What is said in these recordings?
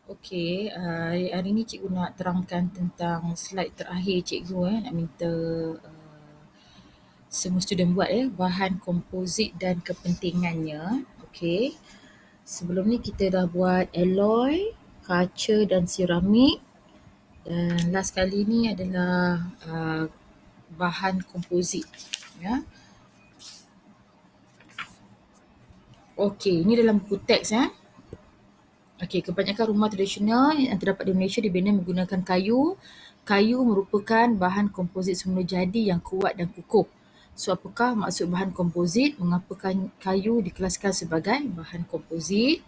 Okey, hari ni cikgu nak terangkan tentang slide terakhir cikgu nak minta semua student buat bahan komposit dan kepentingannya. Okey. Sebelum ni kita dah buat alloy, kaca dan seramik. Dan last kali ni adalah bahan komposit. Ya. Okey, ini dalam buku teks Okey, kebanyakan rumah tradisional yang terdapat di Malaysia dibina menggunakan kayu. Kayu merupakan bahan komposit semula jadi yang kuat dan kukuh. So, apakah maksud bahan komposit? Mengapa kayu dikelaskan sebagai bahan komposit?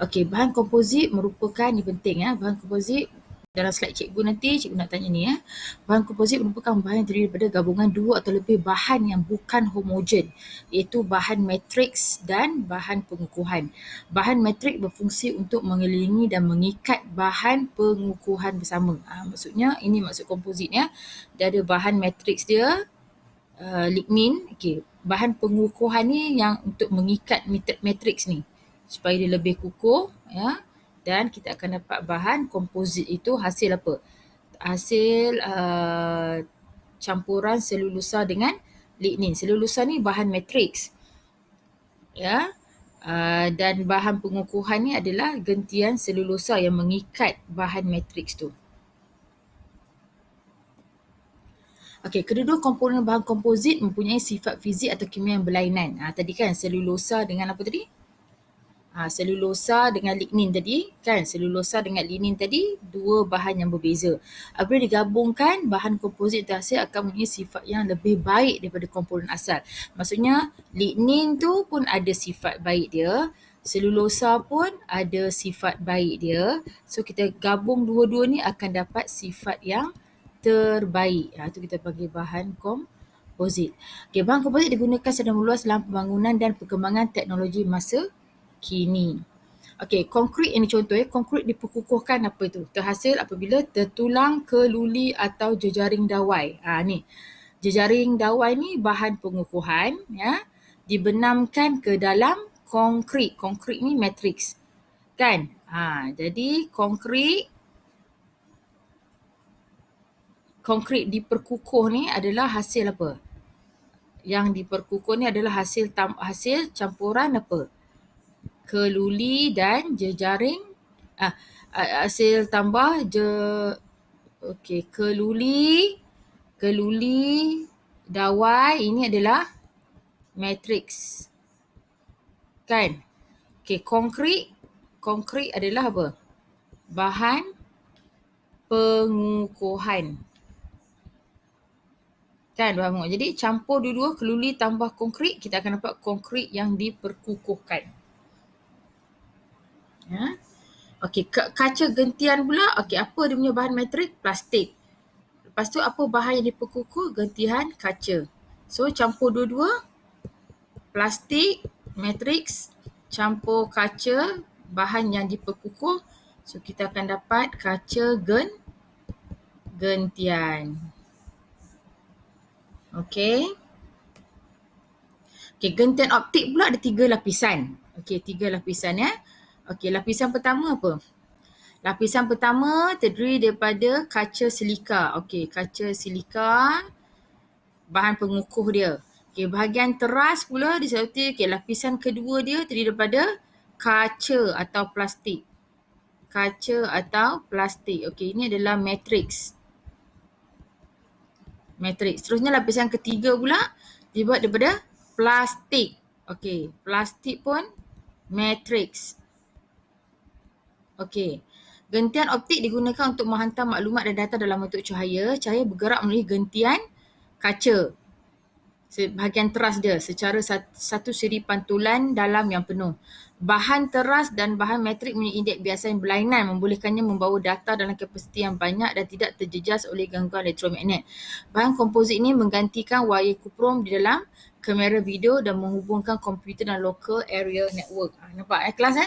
Okey, bahan komposit merupakan, ini penting bahan komposit dalam slide cikgu nanti, cikgu nak tanya ni Bahan komposit merupakan bahan yang terdiri daripada gabungan dua atau lebih bahan yang bukan homogen, iaitu bahan matriks dan bahan pengukuhan. Bahan matrik berfungsi untuk mengelilingi dan mengikat bahan pengukuhan bersama. Maksudnya, ini maksud komposit Dia ada bahan matriks dia, lignin. Okey, bahan pengukuhan ni yang untuk mengikat matriks ni supaya dia lebih kukuh dan kita akan dapat bahan komposit itu hasil apa? Hasil campuran selulosa dengan lignin. Selulosa ni bahan matriks dan bahan pengukuhan ni adalah gentian selulosa yang mengikat bahan matriks tu. Okey, kedua-dua komponen bahan komposit mempunyai sifat fizik atau kimia yang berlainan. Tadi kan selulosa dengan apa tadi? Selulosa dengan lignin tadi kan, selulosa dengan lignin tadi dua bahan yang berbeza. Apabila digabungkan, bahan komposit terhasil akan mempunyai sifat yang lebih baik daripada komponen asal. Maksudnya lignin tu pun ada sifat baik dia, selulosa pun ada sifat baik dia. So kita gabung dua-dua ni akan dapat sifat yang terbaik. Itu kita panggil bahan komposit. Okay, bahan komposit digunakan secara meluas dalam pembangunan dan perkembangan teknologi masa kini. Okey, konkrit ini contoh konkrit diperkukuhkan apa itu? Terhasil apabila tertulang keluli atau jejaring dawai. Ni. Jejaring dawai ni bahan pengukuhan dibenamkan ke dalam konkrit. Konkrit ni matriks. Kan? Jadi konkrit diperkukuh ni adalah hasil apa? Yang diperkukuh ni adalah hasil campuran apa? Keluli dan jejaring hasil tambah keluli dawai ini adalah matriks kan. Konkrit adalah apa? Bahan pengukuhan kan, bahan. Jadi campur dua-dua keluli tambah konkrit, kita akan dapat konkrit yang diperkukuhkan. Okey, kaca gentian pula. Okey, apa dia punya bahan matrik? Plastik. Lepas tu apa bahan yang diperkukuh? Gentian kaca. So campur dua-dua, plastik, matriks, campur kaca, bahan yang diperkukuh. So kita akan dapat kaca gentian. Okey. Okey, gentian optik pula ada 3 lapisan. Okey, 3 lapisan Okey, lapisan pertama apa? Lapisan pertama terdiri daripada kaca silika. Okey, kaca silika, bahan pengukuh dia. Okey, bahagian teras pula disebut lapisan kedua dia terdiri daripada kaca atau plastik. Kaca atau plastik. Okey, ini adalah matriks. Seterusnya lapisan ketiga pula dibuat daripada plastik. Okey, plastik pun matriks. Okey. Gentian optik digunakan untuk menghantar maklumat dan data dalam bentuk cahaya. Cahaya bergerak melalui gentian kaca, bahagian teras dia, secara satu siri pantulan dalam yang penuh. Bahan teras dan bahan matrik mempunyai indeks biasa yang berlainan, membolehkannya membawa data dalam kapasiti yang banyak dan tidak terjejas oleh gangguan elektromagnet. Bahan komposit ini menggantikan wayar kuprum di dalam kamera video dan menghubungkan komputer dan local area network. Nampak kelas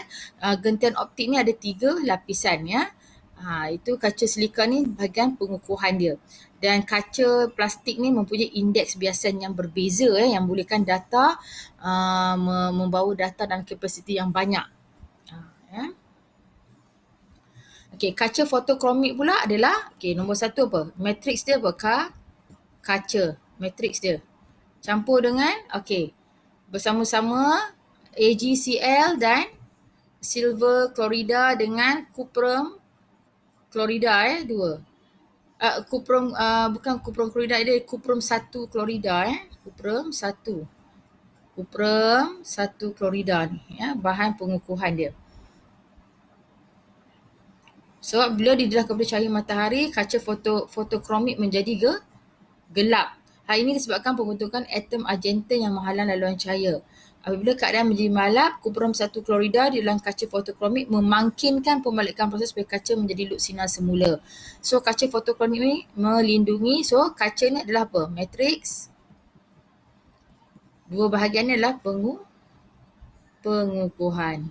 gentian optik ni ada 3 lapisan itu kaca silika ni bahagian pengukuhan dia. Dan kaca plastik ni mempunyai indeks biasan yang berbeza yang membolehkan data membawa data dalam kapasiti yang banyak. Okey, kaca fotokromik pula adalah, okey, nombor satu apa? Matrix dia apa? Kaca. Matrix dia. Campur dengan, okey, bersama-sama AgCl dan silver chlorida dengan cuprum chlorida dua. Bukan cuprum chlorida, dia cuprum 1 chlorida Cuprum 1. Cuprum 1 chlorida ni bahan pengukuhan dia. So bila didedah kepada cahaya matahari, kaca fotokromik menjadi gelap. Hal ini disebabkan pembentukan atom argenta yang menghalang laluan cahaya. Apabila keadaan menjadi malap, cuprum 1 chlorida di dalam kaca fotokromik memangkinkan pembalikan proses supaya kaca menjadi loop sinar semula. So kaca fotokromik ni melindungi, so kaca ni adalah apa? Matrix. Dua bahagian ni adalah pengukuhan.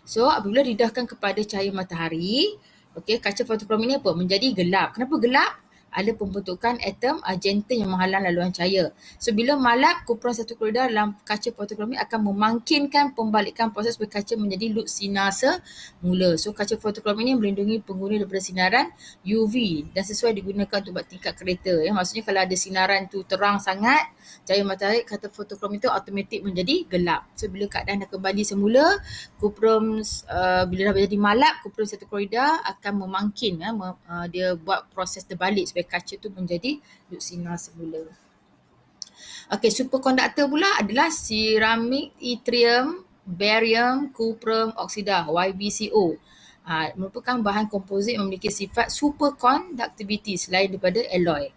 So apabila didedahkan kepada cahaya matahari, okey, kaca fotokromik ni apa? Menjadi gelap. Kenapa gelap? Ada pembentukan atom argenta yang menghalang laluan cahaya. So bila malap, cuprum 1 chlorida dalam kaca fotokromik akan memangkinkan pembalikan proses supaya kaca menjadi loop sinar semula. So kaca fotokromik ni melindungi pengguna daripada sinaran UV dan sesuai digunakan untuk buat tingkap kereta. Maksudnya kalau ada sinaran tu terang sangat, cahaya matahari, kaca fotokromik itu automatik menjadi gelap. So bila keadaan dah kembali semula, cuprum bila dah menjadi malap, cuprum 1 chlorida akan memangkin dia buat proses terbalik supaya kaca tu menjadi loop sinar semula. Okey, superkonduktor pula adalah ceramic yttrium barium cuprum oksida YbCO. Merupakan bahan komposit yang memiliki sifat superconductivity selain daripada alloy.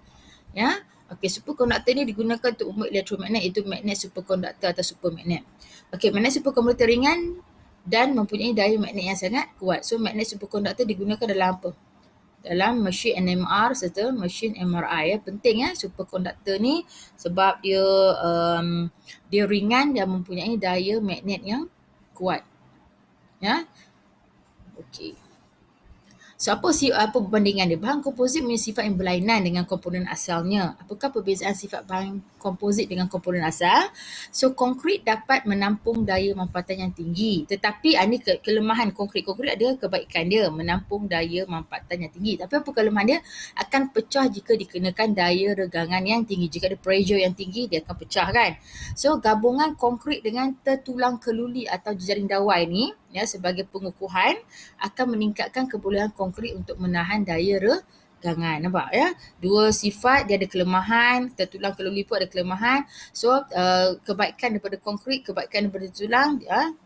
Okey, superkonduktor ni digunakan untuk umat elektromagnet, iaitu magnet superkonduktor atau supermagnet. Okey, magnet superkonduktor ringan dan mempunyai daya magnet yang sangat kuat. So magnet superkonduktor digunakan dalam apa? Dalam mesin NMR serta mesin MRI. Penting superkonduktor ni sebab dia ringan dan mempunyai daya magnet yang kuat. Okey. So apa perbandingan dia? Bahan komposit mempunyai sifat yang berlainan dengan komponen asalnya. Apakah perbezaan sifat bahan komposit dengan komponen asal? So konkrit dapat menampung daya mampatan yang tinggi. Tetapi ini kelemahan konkrit. Konkrit ada kebaikan dia, menampung daya mampatan yang tinggi. Tapi apa kelemahan dia? Akan pecah jika dikenakan daya regangan yang tinggi. Jika ada pressure yang tinggi, dia akan pecah kan. So gabungan konkrit dengan tertulang keluli atau jejaring dawai ni sebagai pengukuhan akan meningkatkan kebolehan konkrit untuk menahan daya regangan. Nampak Dua sifat, dia ada kelemahan, tertulang keluli pun ada kelemahan. So kebaikan daripada konkrit, kebaikan daripada tertulang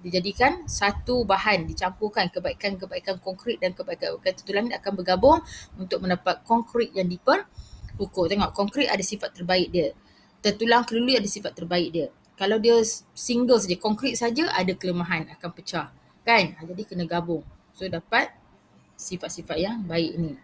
dijadikan satu bahan, dicampurkan kebaikan-kebaikan konkrit dan kebaikan-kebaikan tertulang ni akan bergabung untuk mendapat konkrit yang diperkukuh. Tengok, konkrit ada sifat terbaik dia. Tertulang keluli ada sifat terbaik dia. Kalau dia single saja, konkrit saja, ada kelemahan, akan pecah. Kan? Jadi kena gabung. So dapat sifat-sifat yang baik ni.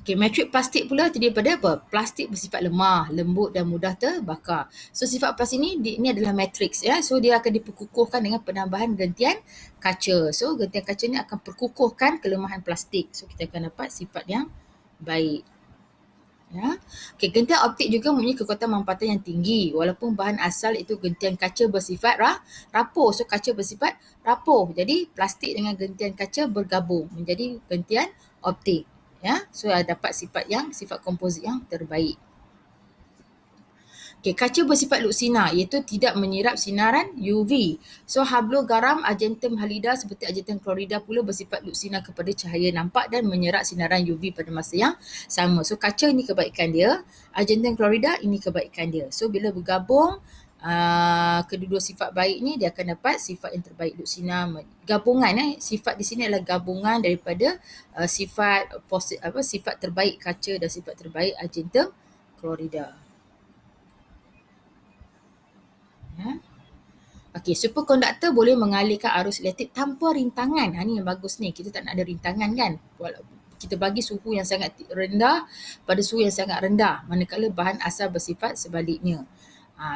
Okey, matrik plastik pula terdiri daripada apa? Plastik bersifat lemah, lembut dan mudah terbakar. So sifat plastik ni adalah matrix So dia akan diperkukuhkan dengan penambahan gentian kaca. So gentian kaca ni akan perkukuhkan kelemahan plastik. So kita akan dapat sifat yang baik. Okey, gentian optik juga mempunyai kekuatan mampatan yang tinggi walaupun bahan asal itu gentian kaca bersifat rapuh. So kaca bersifat rapuh. Jadi plastik dengan gentian kaca bergabung menjadi gentian optik. So dapat sifat komposit yang terbaik. Okey, kaca bersifat loop sinar iaitu tidak menyirap sinaran UV. So hablo garam argentum halida seperti argentum chlorida pula bersifat loop sinar kepada cahaya nampak dan menyerap sinaran UV pada masa yang sama. So kaca ini kebaikan dia, argentum chlorida ini kebaikan dia. So bila bergabung kedua-dua sifat baik ni, dia akan dapat sifat yang terbaik loop sinar. Gabungan sifat di sini adalah gabungan daripada sifat terbaik kaca dan sifat terbaik argentum chlorida. Okey, superkonduktor boleh mengalirkan arus elektrik tanpa rintangan. Ni yang bagus ni. Kita tak nak ada rintangan kan. Kita bagi suhu yang sangat rendah pada suhu yang sangat rendah. Manakala bahan asal bersifat sebaliknya.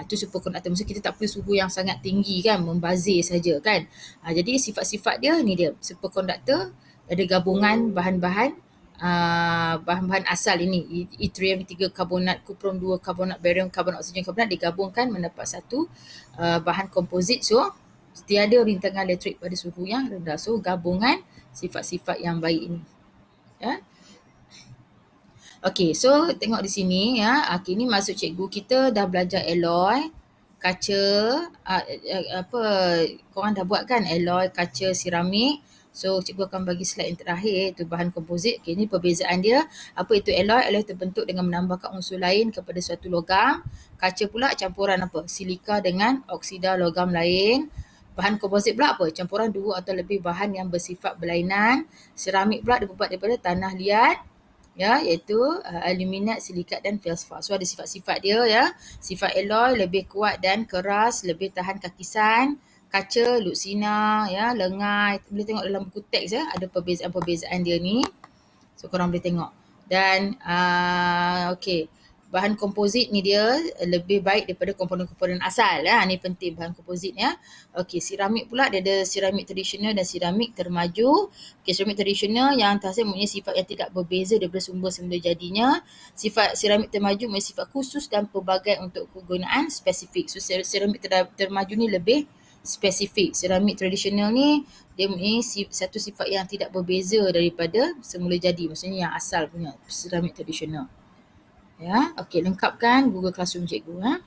Itu superkonduktor. Maksudnya kita tak perlu suhu yang sangat tinggi kan. Membazir saja kan. Jadi sifat-sifat dia ni dia. Superkonduktor ada gabungan bahan-bahan asal ini, yttrium 3 karbonat, cuprum 2 karbonat, barium karbonat, oksigen karbonat digabungkan mendapat satu bahan komposit. So tiada rintangan elektrik pada suhu yang rendah. So gabungan sifat-sifat yang baik ini. Ya. Okey, so tengok di sini ya. Okey, ni maksud cikgu kita dah belajar alloy, kaca, apa korang dah buat kan alloy, kaca, seramik. So cikgu akan bagi slide yang terakhir iaitu bahan komposit. Okey, ni perbezaan dia. Apa itu alloy? Alloy terbentuk dengan menambahkan unsur lain kepada suatu logam. Kaca pula campuran apa? Silika dengan oksida logam lain. Bahan komposit pula apa? Campuran dua atau lebih bahan yang bersifat berlainan. Seramik pula dibuat daripada tanah liat, ya, iaitu aluminat, silikat dan feldspat. So ada sifat-sifat dia ya. Sifat alloy lebih kuat dan keras, lebih tahan kakisan. Kaca, luksina, ya, lengai. Boleh tengok dalam buku teks ya, ada perbezaan-perbezaan dia ni. So korang boleh tengok. Dan okey, bahan komposit ni dia lebih baik daripada komponen-komponen asal ya. Ni penting bahan komposit ya. Okey, seramik pula dia ada seramik tradisional dan seramik termaju. Okey, seramik tradisional yang terhasil mempunyai sifat yang tidak berbeza daripada sumber semula jadinya. Sifat seramik termaju mempunyai sifat khusus dan pelbagai untuk kegunaan spesifik. So seramik termaju ni lebih spesifik. Seramik tradisional ni dia mempunyai satu sifat yang tidak berbeza daripada semula jadi. Maksudnya yang asal punya seramik tradisional. Ya, okey, lengkapkan Google Classroom cikgu.